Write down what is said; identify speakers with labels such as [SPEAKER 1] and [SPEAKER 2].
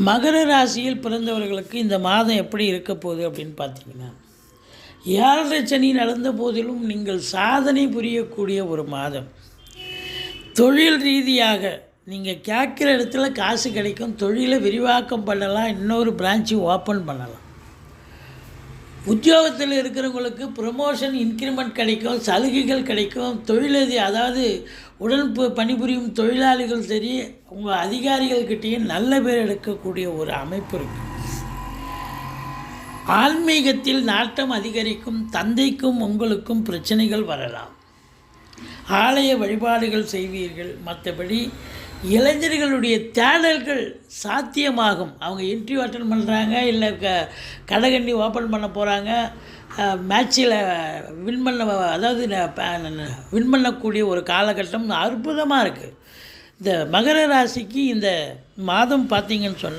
[SPEAKER 1] மகர ராசியில் பிறந்தவர்களுக்கு இந்த மாதம் எப்படி இருக்க போகுது அப்படின்னு பார்த்தீங்கன்னா, 7.5 சனி நடந்த போதிலும் நீங்கள் சாதனை புரியக்கூடிய ஒரு மாதம். தொழில் ரீதியாக நீங்கள் கேட்குற இடத்துல காசு கிடைக்கும். தொழிலை விரிவாக்கம் பண்ணலாம், இன்னொரு பிரான்ச்சு ஓப்பன் பண்ணலாம். உத்தியோகத்தில் இருக்கிறவங்களுக்கு ப்ரமோஷன், இன்க்ரிமெண்ட் கிடைக்கும், சலுகைகள் கிடைக்கும். தொழிலதி அதாவது உடன் பணிபுரியும் தொழிலாளிகள் சரி, உங்கள் அதிகாரிகள்கிட்டையும் நல்ல பேர் எடுக்கக்கூடிய ஒரு அமைப்பு இருக்குது. ஆன்மீகத்தில் நாட்டம் அதிகரிக்கும். தந்தைக்கும் உங்களுக்கும் பிரச்சனைகள் வரலாம். ஆலய வழிபாடுகள் செய்வீர்கள். மற்றபடி இளைஞர்களுடைய தேடல்கள் சாத்தியமாகும். அவங்க இன்டர்வியூ அட்டன் பண்ணுறாங்க, இல்லை கடைகண்ணி ஓப்பன் பண்ண போகிறாங்க, மேட்சில் வின் பண்ண அதாவது வின் பண்ணக்கூடிய ஒரு காலகட்டம் அற்புதமாக இருக்குது. இந்த மகர ராசிக்கு இந்த மாதம் பார்த்திங்கன்னு சொன்னால்